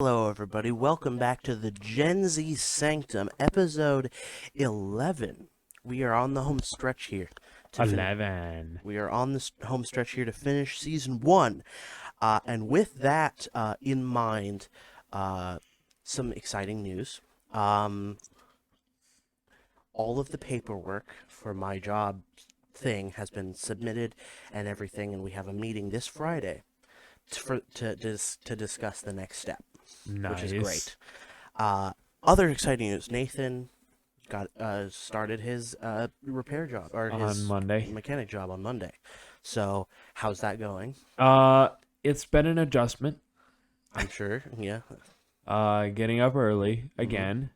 Hello, everybody. Welcome back to the Gen Z Sanctum, episode 11. We are on the home stretch here. 11. We are on the home stretch here to finish season one. And with that in mind, some exciting news. All of the paperwork for my job thing has been submitted and everything, and we have a meeting this Friday to discuss the next step, which is Nice. great. Other exciting news: Nathan got started his repair job or On his Monday. mechanic job on Monday. So how's that going? It's been an adjustment. I'm sure. Yeah. Getting up early again.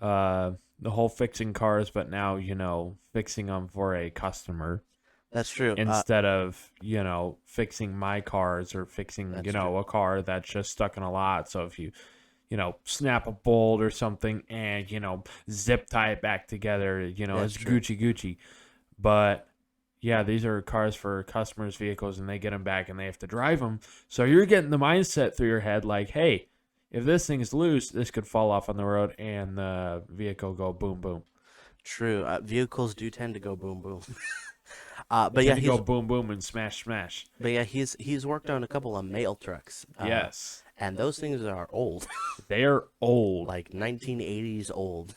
The whole fixing cars, but now, fixing them for a customer That's true. instead of, fixing my cars or fixing, That's true. a car that's just stuck in a lot. So if you, snap a bolt or something and, zip tie it back together, That's it's true. Gucci. But yeah, these are cars for customers' vehicles, and they get them back, and they have to drive them. So you're getting the mindset through your head, like, hey, if this thing is loose, this could fall off on the road, and the vehicle go boom, boom. True. Vehicles do tend to go boom boom. They tend to go boom, boom, and smash, smash. He's worked on a couple of mail trucks. Yes, And those things are old, they are old. like 1980s old.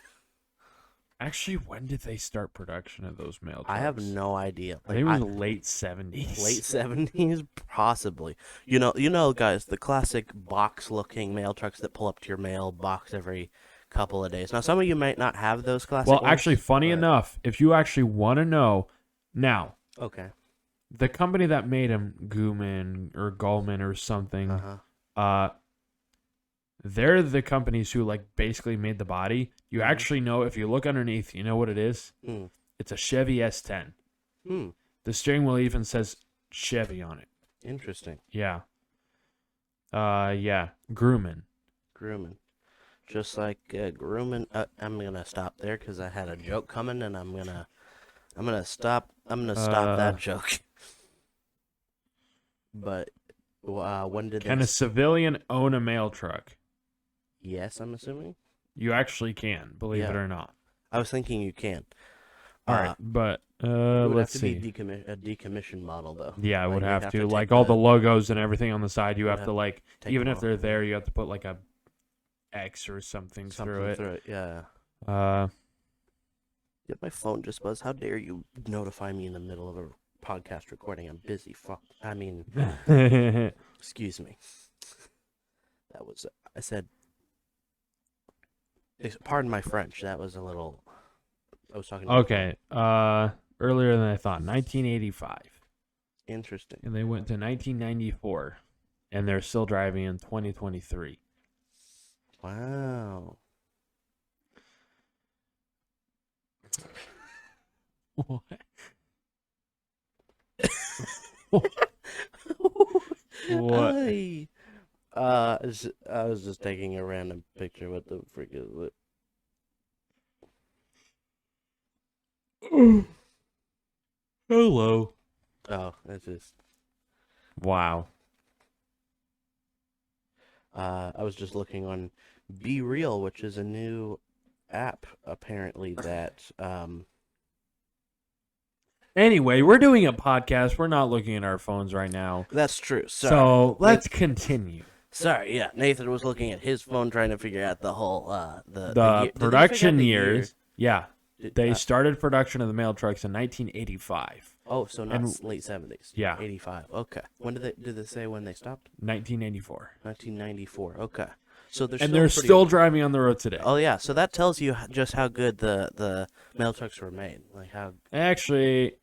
Actually, when did they start production of those mail trucks? I have no idea. I think it was late 70s. Late 70s, possibly. You know, guys, the classic box-looking mail trucks that pull up to your mailbox every couple of days. Now, some of you might not have those classic Well, ones, actually, funny but- enough, if you actually want to know, now, Okay. the company that made them, Gallman or something, Uh-huh. they're the companies who basically made the body. You Mhm. actually know, if you look underneath, you know what it is? Hmm. It's a Chevy S10. Hmm. The steering wheel even says Chevy on it. Interesting. Yeah. Yeah. Grumman. Grooming. Just like grooming. I'm gonna stop there because I had a joke coming, and I'm gonna stop that joke. But when did Can they? a civilian own a mail truck? Yes, I'm assuming. You actually can, believe it Yeah. or not. I was thinking you can. All right, but It would let's have to see. be a decommissioned model, though. Yeah, I would you'd have to. take Like all the logos and everything on the side, you Would have have to take even them if off. they're there, you have to put like a X or something through it. Yeah. Uh, Yep, my phone just buzzed. How dare you notify me in the middle of a podcast recording? I'm busy. Fuck. I mean, excuse me. That was. I said. Pardon my French. That was a little. I was talking. okay. Earlier than I thought, 1985, Interesting. and they went to 1994, and they're still driving in 2023. Wow. What? What? I was just taking a random picture. What the frick is it? Hello. Oh, it's just. Wow. I was just looking on Be Real, which is a new app apparently that Anyway, we're doing a podcast. We're not looking at our phones right now. that's true. Sorry. So let's continue. Sorry, yeah. Nathan was looking at his phone trying to figure out the whole The year. Did they figure out production the years. Yeah. year? They started production of the mail trucks in 1985. Oh, so not and- late 70s. Yeah. 85. Okay. When did they say when they stopped? 1984. 1994. Okay. So And they're still driving on the road today. Oh yeah, so that tells you just how good the mail trucks were made. Like how. Actually,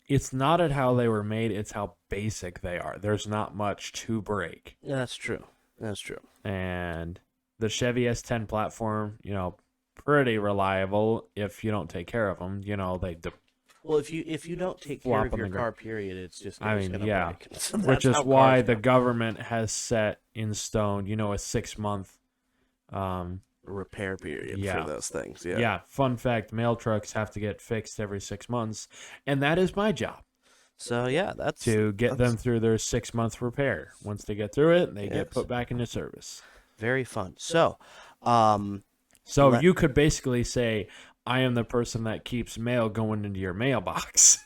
it's not at how they were made, it's how basic they are. There's not much to break. Yeah, that's true. That's true. And the Chevy S10 platform, pretty reliable if you don't take care of them. Well, if you don't take care Flop of on your the car, period, it's just I it's mean, gonna yeah. break. So Which that's is how why cars the go. government has set in stone, a 6-month. Repair period Yeah. for those things. Yeah. Fun fact: mail trucks have to get fixed every 6 months, and that is my job. So yeah, to get them through their 6-month repair. Once they get through it, they get Yes. put back into service. very fun. So, So Let- you could basically say, I am the person that keeps mail going into your mailbox.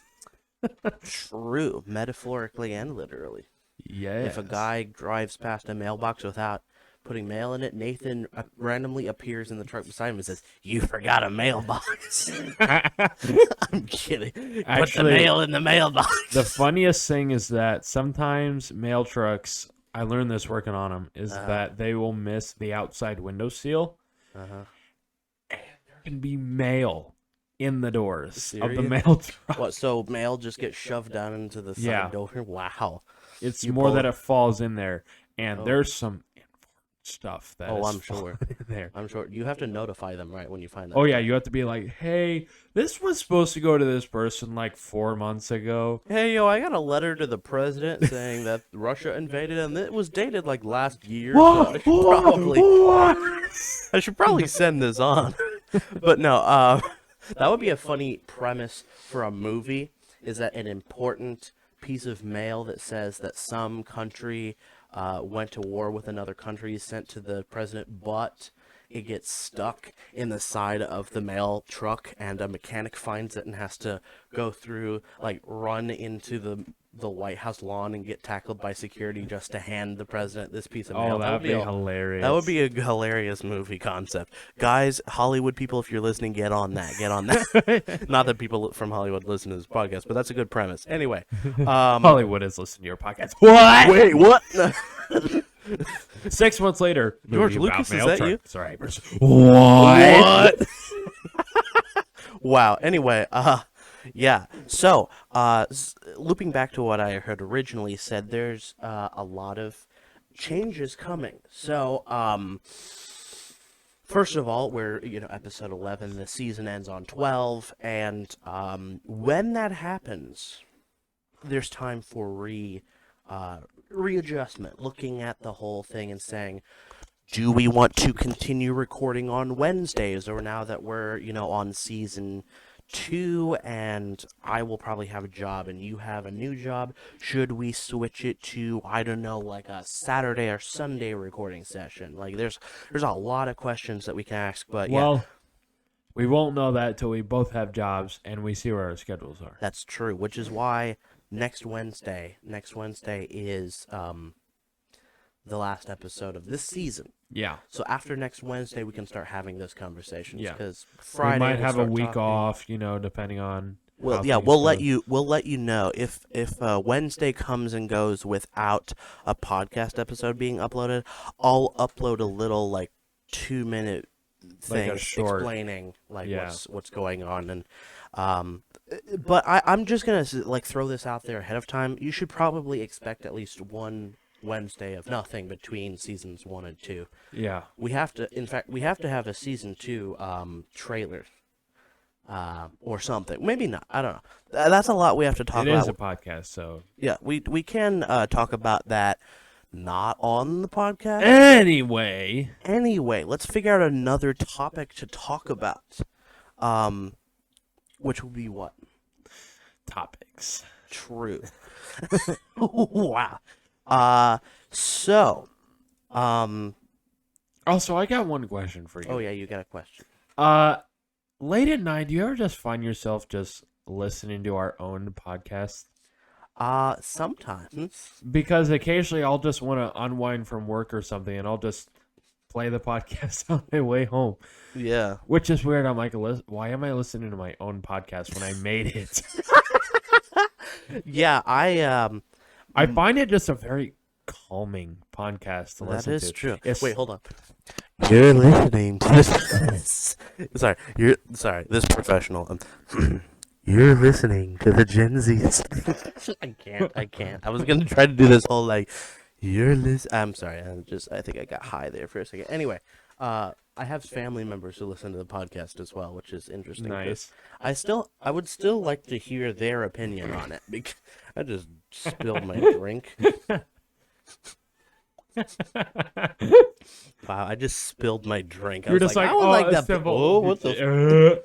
true, metaphorically and literally. Yeah. If a guy drives past a mailbox without putting mail in it, Nathan randomly appears in the truck beside him and says, "You forgot a mailbox." I'm kidding. Put the Actually, mail in the mailbox. The funniest thing is that sometimes mail trucks, I learned this working on them, is that they will miss the outside window seal. Uh-huh. And there can be mail in the doors of the Serious? mail truck. What? So mail just gets shoved down into the side Yeah. door? Wow. It's You more pull that it- it falls in there. And Oh. there's some stuff that Oh, is I'm sure. falling in there. I'm sure you have to notify them, right, when you find that. Oh, yeah, you have to be like, hey, this was supposed to go to this person like 4 months ago. Hey, yo, I got a letter to the president saying that Russia invaded, and it was dated like last year. Whoa, So I should probably send this on. But no, that would be a funny premise for a movie. Is that an important piece of mail that says that some country went to war with another country is sent to the president, but it gets stuck in the side of the mail truck, and a mechanic finds it and has to go through, like, run into the White House lawn and get tackled by security just to hand the president this piece of mail. Oh, that would be hilarious. That would be a hilarious movie concept. Guys, Hollywood people, if you're listening, get on that. Get on that. Not that people from Hollywood listen to this podcast, but that's a good premise. Anyway. Hollywood is listening to your podcast. What? Wait, what? 6 months later, George movie about Lucas, is mail that truck. you? Sorry. What? Wow. Anyway, yeah. So, looping back to what I had originally said, there's a lot of changes coming. So, first of all, we're episode 11. The season ends on 12, and when that happens, there's time for readjustment, looking at the whole thing and saying, do we want to continue recording on Wednesdays, or now that we're on season 2 and I will probably have a job and you have a new job, should we switch it to, I don't know, like a Saturday or Sunday recording session? Like there's a lot of questions that we can ask, but Well, we won't know that till we both have jobs and we see where our schedules are. that's true, which is why next Wednesday is the last episode of this season. Yeah. So after next Wednesday, we can start having those conversations. Yeah. Because Friday We might we'll have a start week talking. off, depending on. Well, how yeah, things we'll go. let you know if Wednesday comes and goes without a podcast episode being uploaded. I'll upload a little 2-minute thing Like a short. explaining Yeah. what's going on, and but I'm just gonna throw this out there ahead of time. You should probably expect at least one Wednesday of nothing between seasons 1 and 2. Yeah. We have to have a season 2 trailer, or something. Maybe not. I don't know. That's a lot we have to talk It about. is a podcast, so. Yeah, we can talk about that. Not on the podcast. Anyway. Anyway, let's figure out another topic to talk about. Which will be what? Topics. True. Wow. So, Also, I got one question for you. oh yeah, you got a question. Late at night, do you ever just find yourself just listening to our own podcast? Sometimes. Because occasionally I'll just want to unwind from work or something, and I'll just play the podcast on my way home. Yeah. Which is weird. I'm like, why am I listening to my own podcast when I made it? Yeah, I find it just a very calming podcast to listen to. that is true. It's- Wait, hold on. You're listening to this. Sorry, this professional. You're listening to the Gen Zs. I can't. I was gonna try to do this whole I'm sorry. I think I got high there for a second. Anyway, I have family members who listen to the podcast as well, which is interesting. Nice. I would still like to hear their opinion on it, because I just spilled my drink. Wow, I just spilled my drink. You're just like, I would oh, like it's that. simple. Oh, what the?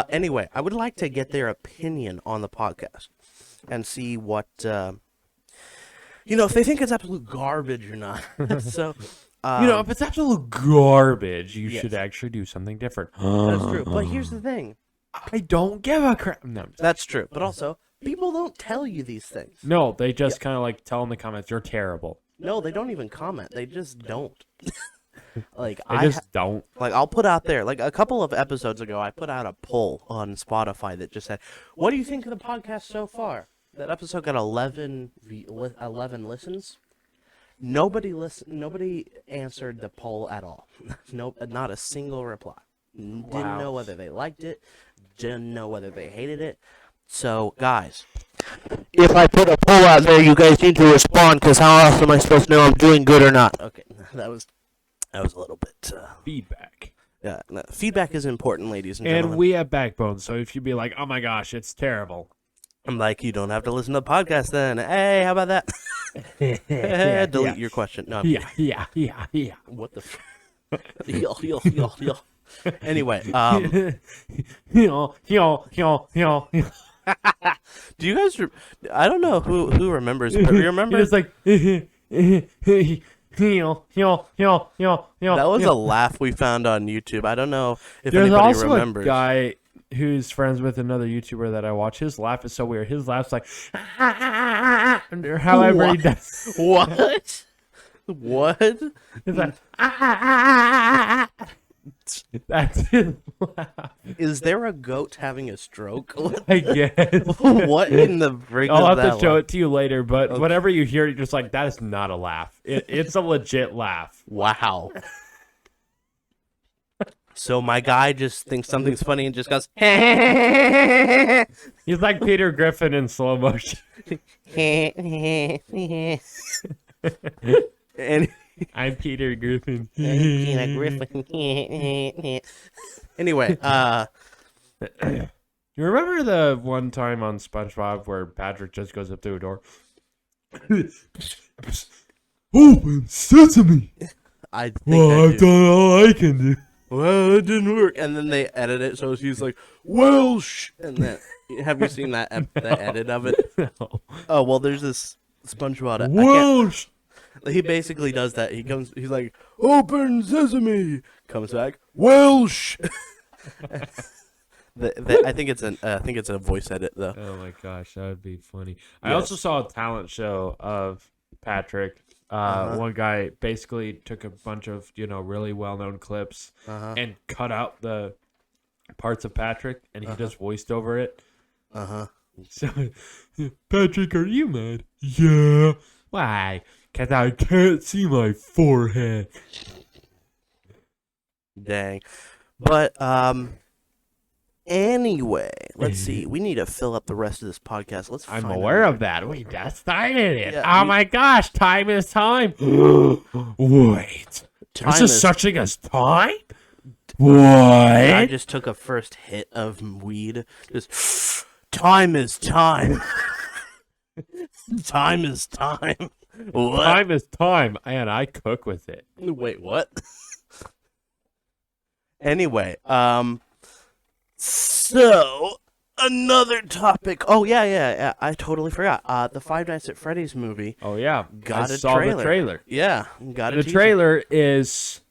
Anyway, I would like to get their opinion on the podcast. and see what if they think it's absolute garbage or not. So, if it's absolute garbage, you Yes. should actually do something different. that's true. But here's the thing. I don't give a crap. No, That's true. But also, people don't tell you these things. no, they just kind of like tell in the comments, you're terrible. No, they don't even comment. They just don't. Like They just don't. like I'll put out there like a couple of episodes ago, I put out a poll on Spotify that just said, "What do you think of the podcast so far?" That episode got 11 listens. Nobody answered the poll at all. Nope, not a single reply. Didn't know whether they liked it, didn't know whether they hated it. So, guys, if I put a poll out there, you guys need to respond, because how else am I supposed to know I'm doing good or not? Okay, that was a little bit. Feedback. Yeah, no, feedback is important, ladies and And gentlemen. we have backbone, so if you be like, oh my gosh, it's terrible. I'm like, you don't have to listen to the podcast then. Hey, how about that? Delete your question. No, I'm kidding. Yeah. What the? Yo. Anyway, Yo. do you guys? I don't know who remembers, but remember It's like, that that was a laugh we found on YouTube. I don't know if There's anybody also remembers. a guy who's friends with another YouTuber that I watch. His laugh is so weird. His laugh's like, or however he What? does. What? What? It's like, that's his laugh. Is there a goat having a stroke? I guess. What in the frig I'll is have that? to show one? it to you later, but whenever you hear it, you're just like, that is not a laugh. It's a legit laugh. Wow. So my guy just thinks something's funny and just goes, He's like Peter Griffin in slow motion. and I'm Peter Griffin. anyway, You remember the one time on SpongeBob where Patrick just goes up through a door? Open sesame! I think Well, I I've do. done all I can do. Well, it didn't work, and then they edit it so he's like Welsh, and then have you seen that that edit of it? No. Oh well, there's this SpongeBob. Welsh! He basically does that. He's like, "Open sesame," comes back, Welsh. I think it's a voice edit though. Oh my gosh, that would be funny. I Yes. also saw a talent show of Patrick. One guy basically took a bunch of, really well-known clips and cut out the parts of Patrick, and he just voiced over it. So, Patrick, are you mad? Yeah. Why? Because I can't see my forehead. Dang. But anyway, let's see. We need to fill up the rest of this podcast. I'm find aware out. of that. We just started it. Yeah, Oh my gosh, time is time. Wait. Time This is is- such as time? I What? just took a first hit of weed. Just time is time. Time is time. What? Time is time, and I cook with it. Wait, what? Anyway, so another topic. Oh yeah. I totally forgot. The Five Nights at Freddy's movie. Oh yeah, Got I a saw trailer. the trailer. Yeah, got The a teaser. trailer is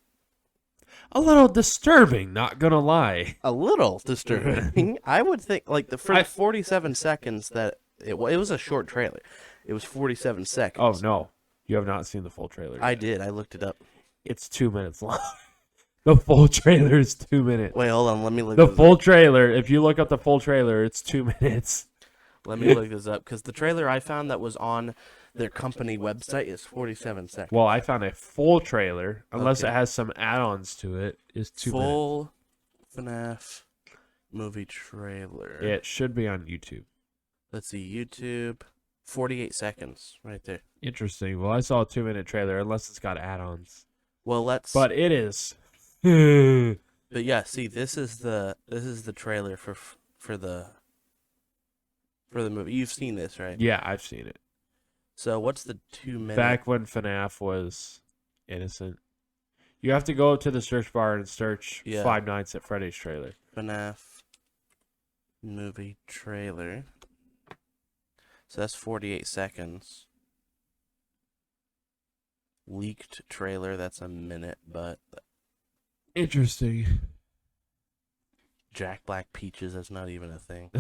a little disturbing, not gonna lie. A little disturbing. I would think like the first 47 seconds that it was a short trailer. It was 47 seconds. Oh no, you have not seen the full trailer. I did. I looked it up. It's 2 minutes long. The full trailer is 2 minutes. Wait, hold on. Let me look. The this full up. trailer, if you look up the full trailer, it's 2 minutes. Let me look this up because the trailer I found that was on their company website is 47 seconds. Well, I found a full trailer, unless Okay. it has some add-ons to it, is 2 minutes. Full FNAF movie trailer. It should be on YouTube. Let's see, YouTube, 48 seconds right there. Interesting. Well, I saw a 2-minute trailer, unless it's got add-ons. Well, let's. But it is. Yeah, But yeah, see, this is the trailer for the movie. You've seen this, right? I've seen it. So what's the 2 minute? Back when FNAF was innocent. You have to go to the search bar and search Yeah. Five Nights at Freddy's trailer. FNAF movie trailer. So that's 48 seconds. Leaked trailer, that's a minute, but Interesting. Jack Black Peaches, that's not even a thing.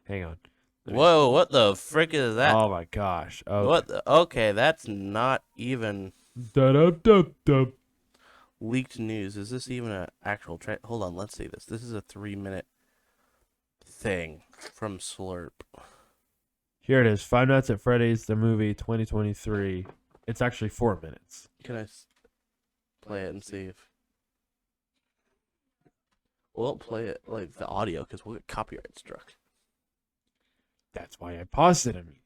Hang on. Whoa, what the frick is that? Oh my gosh. Okay. What the? Okay, that's not even Da-da-da-da. leaked news. Is this even an actual Hold on, let's see this. This is a 3-minute thing from Slurp. Here it is. Five Nights at Freddy's, the movie 2023. It's actually 4 minutes. Can I play it and see if... Well, don't play it, like, the audio, because we'll get copyright struck. That's why I paused it immediately.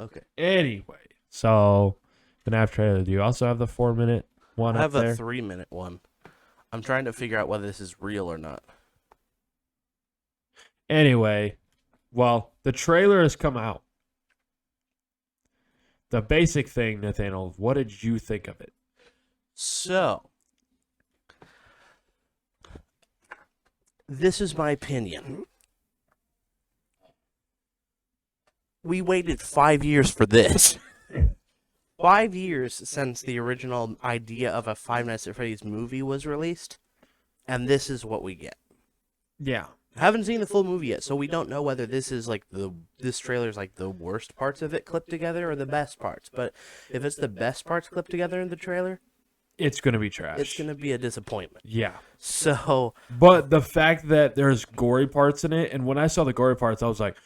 Okay. Anyway, so FNAF trailer. Do you also have the 4 minute one I up have there? a 3-minute one. I'm trying to figure out whether this is real or not. Anyway, well, the trailer has come out. The basic thing, Nathaniel, what did you think of it? So, this is my opinion. We waited 5 years for this. 5 years since the original idea of a Five Nights at Freddy's movie was released, and this is what we get. Yeah. Haven't seen the full movie yet, so we don't know whether this is like this trailer is like the worst parts of it clipped together or the best parts. But if it's the best parts clipped together in the trailer, It's going to be trash. it's gonna be a disappointment. Yeah. So, But the fact that there's gory parts in it, and when I saw the gory parts, I was like,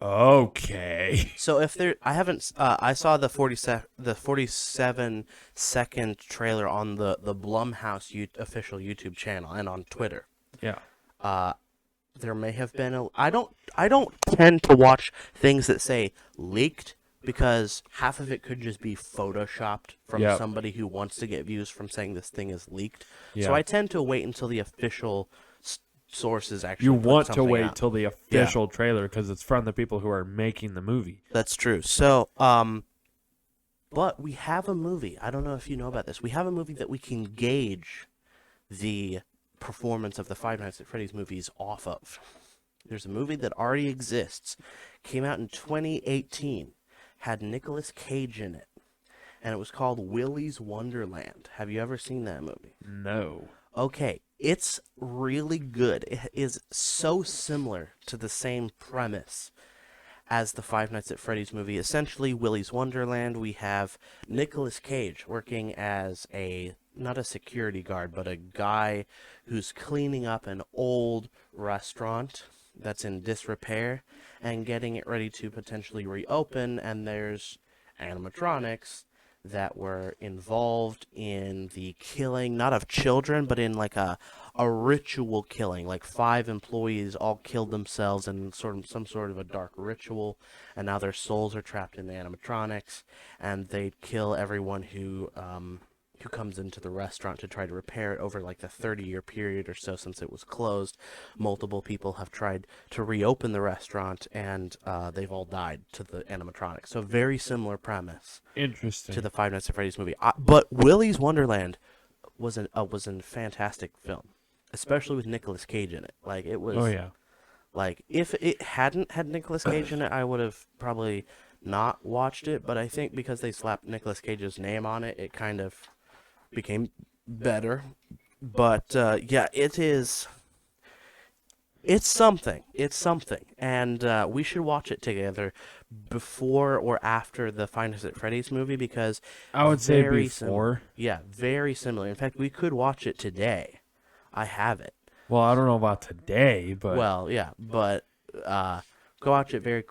okay. so if there, I haven't. I saw the 47-second trailer on the Blumhouse official YouTube channel and on Twitter. Yeah. There may have been I don't tend to watch things that say leaked because half of it could just be photoshopped from Yep. somebody who wants to get views from saying this thing is leaked. Yeah. So I tend to wait until the official sources actually You put want to something wait out. till the official trailer because it's from the people who are making the movie. That's true. So, but we have a movie. I don't know if you know about this. We have a movie that we can gauge the performance of the Five Nights at Freddy's movies off of. There's a movie that already exists, came out in 2018, had Nicolas Cage in it, and it was called Willy's Wonderland. Have you ever seen that movie? No. Okay, it's really good. It is so similar to the same premise as the Five Nights at Freddy's movie. Essentially, Willy's Wonderland, we have Nicolas Cage working as not a security guard, but a guy who's cleaning up an old restaurant that's in disrepair and getting it ready to potentially reopen, and there's animatronics that were involved in the killing, not of children, but in like a ritual killing. Like 5 employees all killed themselves in some sort of a dark ritual, and now their souls are trapped in the animatronics, and they kill everyone who comes into the restaurant to try to repair it over like the 30-year period or so since it was closed. Multiple people have tried to reopen the restaurant, and they've all died to the animatronics. So very similar premise Interesting. to the Five Nights at Freddy's movie. But Willy's Wonderland was a fantastic film, especially with Nicolas Cage in it. Like it was. Oh, yeah. Like if it hadn't had Nicolas Cage in it, I would have probably not watched it. But I think because they slapped Nicolas Cage's name on it, it kind of became better. But yeah, it is. It's something. It's something, and we should watch it together before or after the Five Nights at Freddy's movie because I would say very before. yeah, very similar. In fact, we could watch it today. I have it. Well, I don't know about today, but Well, yeah, but go watch it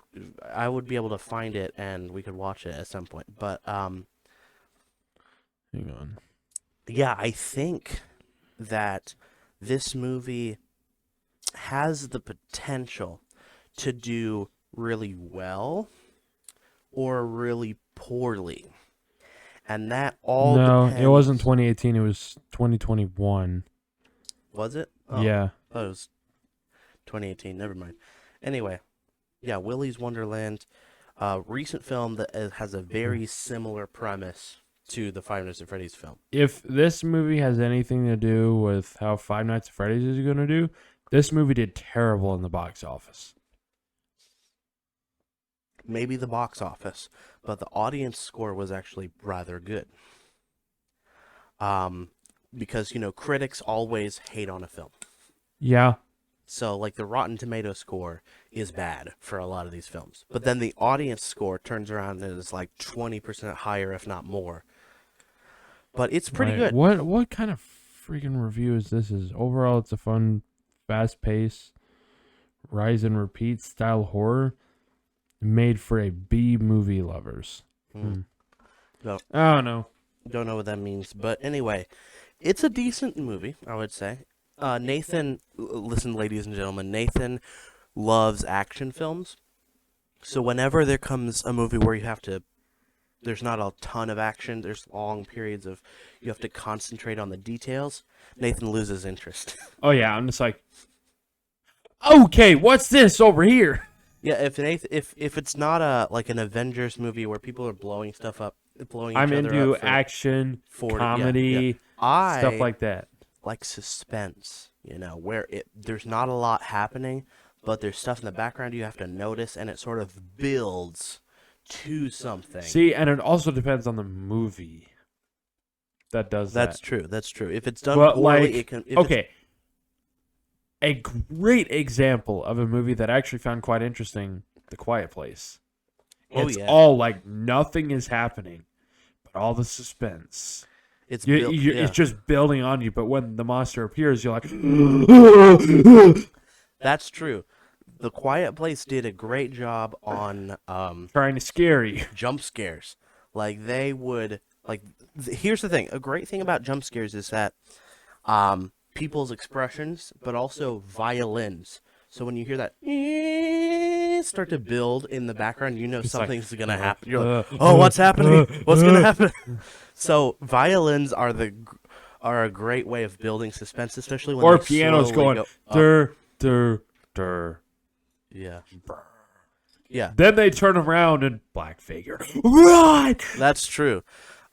I would be able to find it and we could watch it at some point. But hang on. yeah, I think that this movie has the potential to do really well or really poorly. And that all No, depends. it wasn't 2018. It was 2021. Was it? Oh, Yeah. I thought it was 2018. Never mind. Anyway, yeah, Willy's Wonderland, recent film that has a very similar premise to the Five Nights at Freddy's film. If this movie has anything to do with how Five Nights at Freddy's is going to do, this movie did terrible in the box office. maybe the box office, but the audience score was actually rather good. Because critics always hate on a film. Yeah. So like the Rotten Tomato score is bad for a lot of these films, but then the audience score turns around and is like 20% higher, if not more. But it's pretty good. What kind of freaking review is this? Is overall it's a fun, fast pace, rise and repeat style horror made for a B movie lovers. No, I don't know. don't know what that means, but anyway, it's a decent movie, I would say. Nathan, listen, ladies and gentlemen, Nathan loves action films. So whenever there comes a movie where there's not a ton of action, there's long periods of, you have to concentrate on the details, Nathan loses interest. Oh yeah, I'm just like, okay, what's this over here? Yeah, if it's not like an Avengers movie where people are blowing stuff up, blowing each I'm other into up action, yeah, comedy, stuff like that. like suspense, where there's not a lot happening, but there's stuff in the background you have to notice, and it sort of builds to something. See, and it also depends on the movie that does That's that. true. That's true. If it's done But poorly, like, it can. okay, a great example of a movie that I actually found quite interesting, The Quiet Place. Oh, It's yeah. all like nothing is happening, but all the suspense. It's It's just building on you, but when the monster appears, you're like, That's true. The Quiet Place did a great job on trying to scare you. jump scares. Like they would here's the thing. A great thing about jump scares is that people's expressions, but also violins. So when you hear that start to build in the background, something's gonna happen. You're like, oh, what's happening? What's gonna happen? So violins are a great way of building suspense, especially when Or they piano's slowly going, go up. dur, dur, dur. Yeah. Yeah, Then they turn around and black figure. Right! that's true.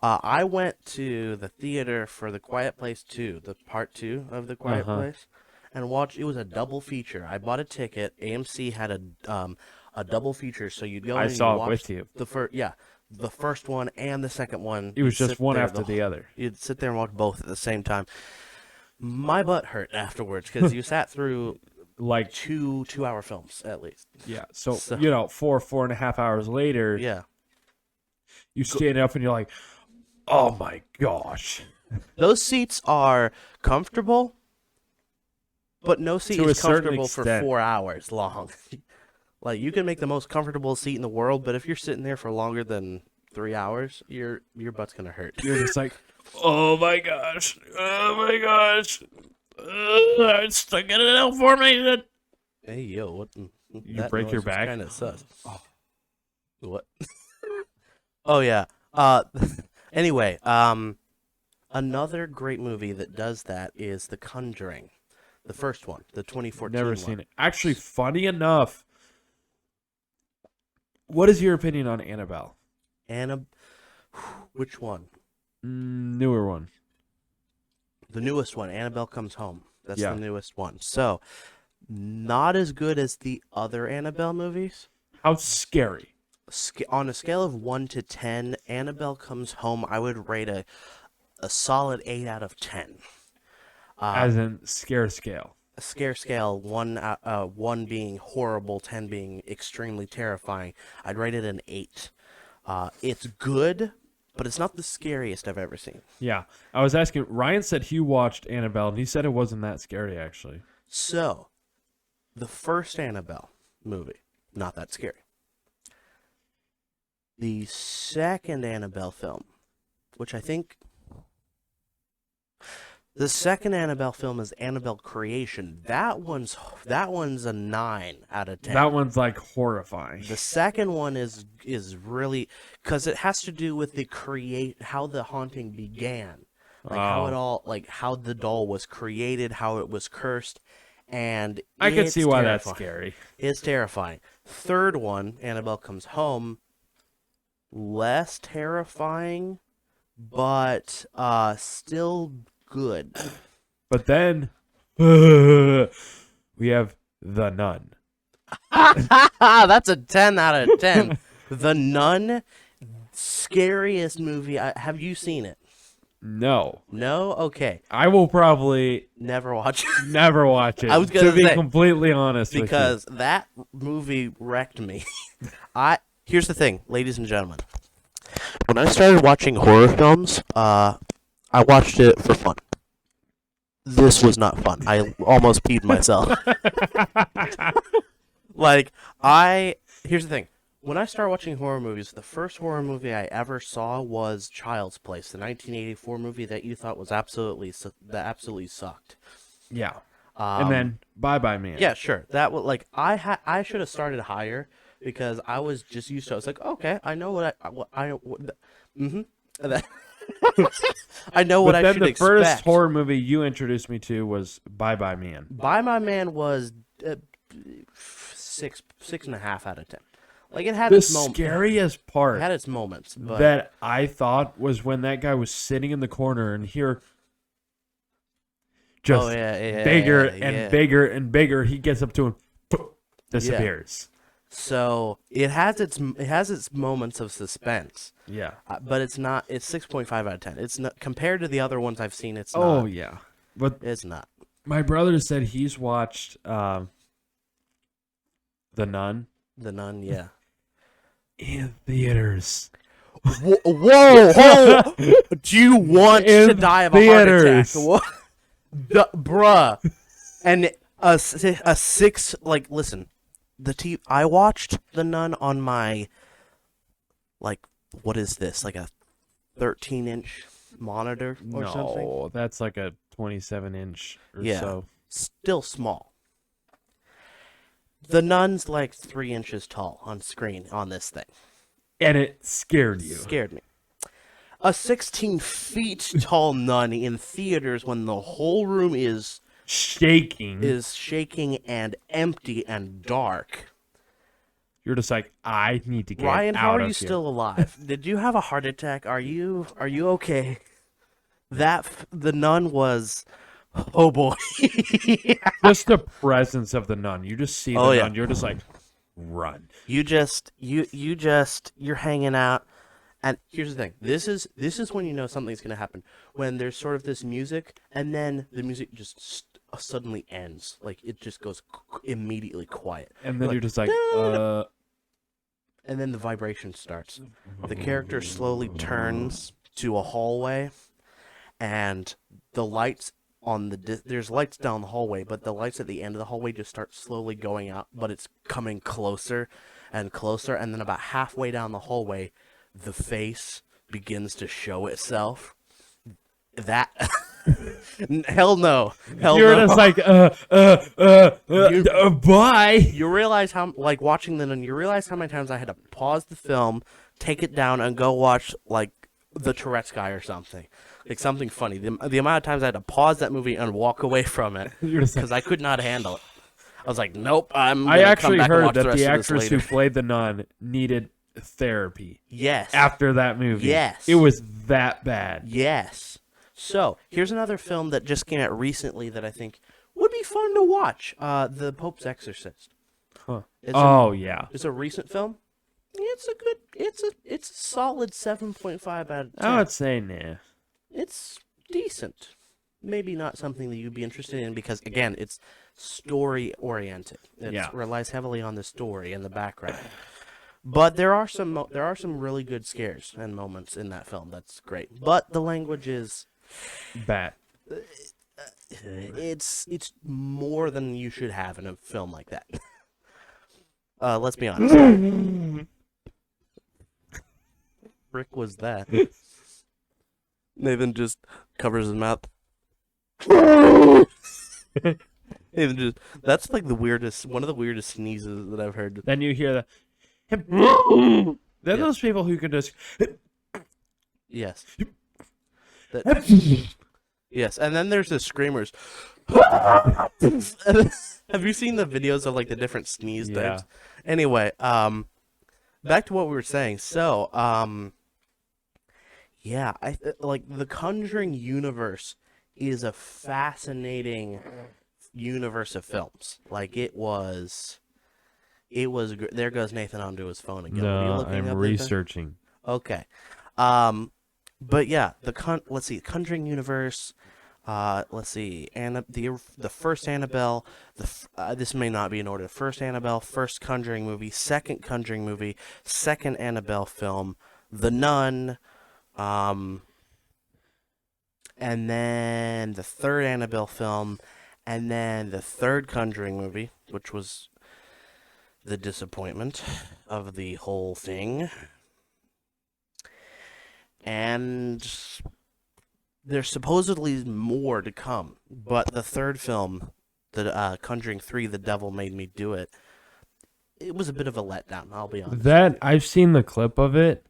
I went to the theater for The Quiet Place 2, the part 2 of The Quiet Place, and watched. It was a double feature. I bought a ticket. AMC had a double feature, so you'd go. I and saw you'd it watch with you. the first one and the second one. It was You'd just sit one there after the other. You'd sit there and watch both at the same time. My butt hurt afterwards because you sat through Like, two-hour films at least. yeah. So, So- 4.5 hours later, Yeah. you stand up and you're like, oh my gosh. Those seats are comfortable, but no seat To a is certain comfortable for extent. 4 hours long. Like you can make the most comfortable seat in the world, but if you're sitting there for longer than 3 hours, your butt's gonna hurt. You're just like, oh my gosh. Oh my gosh. It's stuck in it out for me. Hey yo, what? You break your back? Kind of sus. What? Oh yeah. Anyway, another great movie that does that is The Conjuring, the first one, the 2014 Never one. seen it. Actually, funny enough, what is your opinion on Annabelle? Which one? Newer one. The newest one, Annabelle Comes Home. That's Yeah. the newest one. So, not as good as the other Annabelle movies. How scary. On a scale of 1 to 10, Annabelle Comes Home, I would rate a solid 8 out of 10. As in scare scale. A scare scale, 1 being horrible, 10 being extremely terrifying. I'd rate it an 8. It's good, but it's not the scariest I've ever seen. Yeah. I was asking, Ryan said he watched Annabelle, and he said it wasn't that scary, actually. So, the first Annabelle movie, not that scary. The second Annabelle film, which I think... The second Annabelle film is Annabelle Creation. That one's a 9 out of 10. That one's like horrifying. The second one is really, because it has to do with how the haunting began, like how it all, like how the doll was created, how it was cursed, and I can see why terrifying. that's scary. It's terrifying. Third one, Annabelle Comes Home, less terrifying, but still good. But then we have The Nun. That's a 10 out of 10. The Nun, scariest movie. Have you seen it? No. No? Okay. I will probably Never watch it. never watch it. I was gonna to be say, completely honest with because that movie wrecked me. Here's the thing, ladies and gentlemen. When I started watching horror films, I watched it for fun. This was not fun. I almost peed myself. Here's the thing. When I started watching horror movies, the first horror movie I ever saw was Child's Place, the 1984 movie that you thought was absolutely sucked. you. Yeah. And then Bye Bye Man. Yeah, sure. That was like I should have started higher because I was just used to. I was like, okay, I know I know what But I then should the expect. first horror movie you introduced me to was Bye Bye Man. By My Man was 6.5 out of 10. Like it had The its moments. scariest It part had its moments, but that I thought was when that guy was sitting in the corner and here just oh yeah, bigger yeah. and bigger and bigger. He gets up to him, disappears. So it has its moments of suspense, Yeah. but it's not. It's 6.5 out of 10. It's not compared to the other ones I've seen. It's Oh not. yeah. But It's not. my brother said he's watched The Nun The Nun, yeah. in theaters. Whoa! Do you want to die of a theaters. heart attack? Bruh. And a six, like, listen, I watched The Nun on my, like, what is this? Like a 13-inch monitor or something? No, that's like a 27-inch or Yeah. so. Still small. The Nun's like 3 inches tall on screen on this thing. And it scared you. Scared me. A 16 feet tall nun in theaters when the whole room is Shaking. shaking and empty and dark. You're just like, I need to get Ryan, out how are of you here. still alive? Did you have a heart attack? Are you okay? The nun was, oh boy. Just the presence of the nun. You just see the Oh, yeah. nun. You're just like, run. You're hanging out. And here's the thing. This is when you know something's going to happen. When there's sort of this music, and then the music just suddenly ends. Like, it just goes immediately quiet. And then Like, you're just like, And then the vibration starts. The character slowly turns to a hallway, and the lights on there's lights down the hallway, but the lights at the end of the hallway just start slowly going out, but it's coming closer and closer, and then about halfway down the hallway, the face begins to show itself. That hell no. you're just like, bye. You realize how, like, watching the Nun, you realize how many times I had to pause the film, take it down, and go watch, like, the Tourette's guy or something. Like, something funny. The amount of times I had to pause that movie and walk away from it You're just like, because I could not handle it. I was like, nope, I'm I gonna come actually back and heard watch that the rest the of this actress who later. played the nun needed therapy Yes. after that movie. Yes. It was that bad. Yes. So, here's another film that just came out recently that I think would be fun to watch. The Pope's Exorcist. Huh. It's Yeah. It's a recent film. It's a solid 7.5 out of 10. I would say nah. It's decent. Maybe not something that you'd be interested in because, again, it's story oriented. It Yeah. relies heavily on the story and the background. But there are some really good scares and moments in that film. That's great. But the language is Bad. it's more than you should have in a film like that. Let's be honest. Frick was that? Nathan just covers his mouth. Nathan just, that's like one of the weirdest sneezes that I've heard. Then you hear They're Yeah. those people who can just Yes. Yes, and then there's the screamers. Have you seen the videos of like the different sneeze Yeah. types? Anyway, back to what we were saying. So, yeah, like the Conjuring universe is a fascinating universe of films. Like it was It was. There goes Nathan onto his phone again. What are you No, looking I'm up, Nathan? researching. Okay. But yeah, let's see, Conjuring universe. Let's see, the first Annabelle. This may not be in order. First Annabelle, first Conjuring movie, second Conjuring movie, second Annabelle film, The Nun, and then the third Annabelle film, and then the third Conjuring movie, which was the disappointment of the whole thing. And there's supposedly more to come, but the third film, the Conjuring 3, The Devil Made Me Do It, it was a bit of a letdown, I'll be honest. That I've seen the clip of it.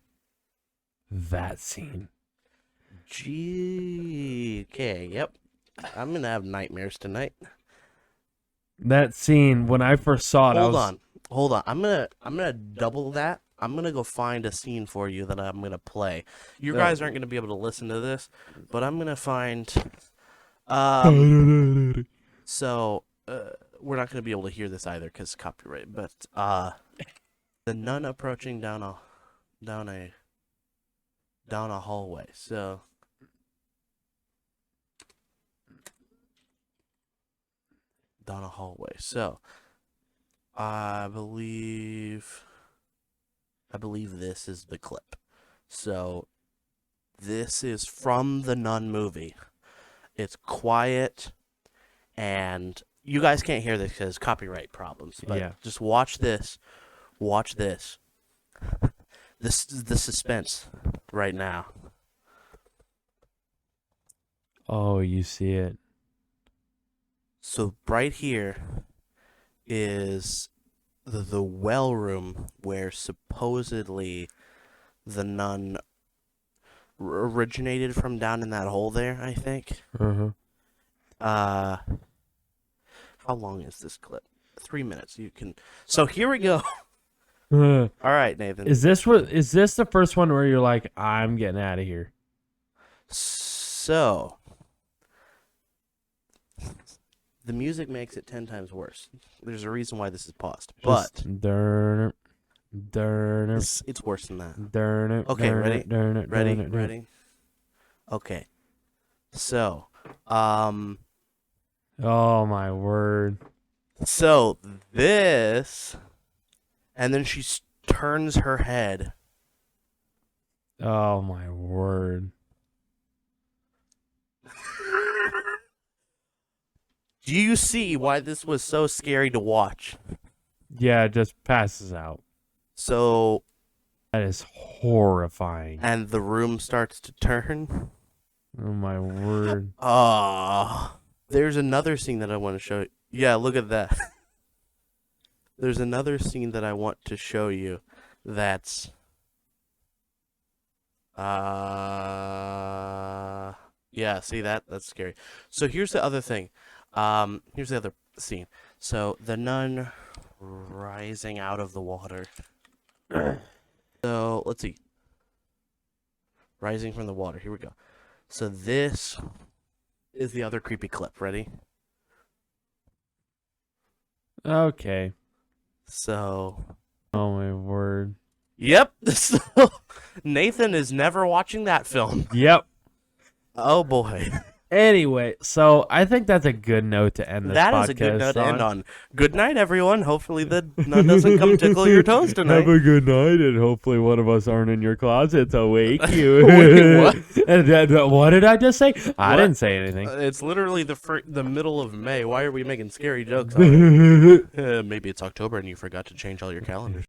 That scene. Okay, yep. I'm gonna have nightmares tonight. That scene, when I first saw it, Hold on. I'm gonna double that. I'm gonna go find a scene for you that I'm gonna play. You guys aren't gonna be able to listen to this, but I'm gonna find. So we're not gonna be able to hear this either because copyright. But the nun approaching down a hallway. So. Down a hallway. So, I believe this is the clip. So, this is from the Nun movie. It's quiet, and you guys can't hear this because copyright problems. But Yeah. just watch this. Watch this. This is the suspense right now. Oh, you see it. So right here is the well room where supposedly the nun originated from, down in that hole there, I think. Uh-huh. How long is this clip? 3 minutes. You can. So here we go. All right, Nathan. Is this the first one where you're like, I'm getting out of here? So the music makes it 10 times worse. There's a reason why this is paused, but it's worse than that. Okay, ready? Okay. So, oh my word. So this, and then she turns her head. Oh my word. Do you see why this was so scary to watch? Yeah, it just passes out. So, That is horrifying. and the room starts to turn. Oh my word. There's another scene that I want to show you. Yeah, look at that. There's another scene that I want to show you that's yeah, see that? That's scary. So here's the other thing. Here's the other scene. So the nun rising out of the water. So let's see. Rising from the water. Here we go. So this is the other creepy clip. Ready? Okay. So. Oh my word. Yep. So Nathan is never watching that film. Yep. Oh boy. Anyway, so I think that's a good note to end this That podcast is a good note to end on. on. Good night, everyone. Hopefully the nun doesn't come tickle your toes tonight. Have a good night, and hopefully one of us aren't in your closet to wake you. Wait, what? What did I just say? I What? didn't say anything. It's literally the middle of May. Why are we making scary jokes on it? Maybe it's October and you forgot to change all your calendars.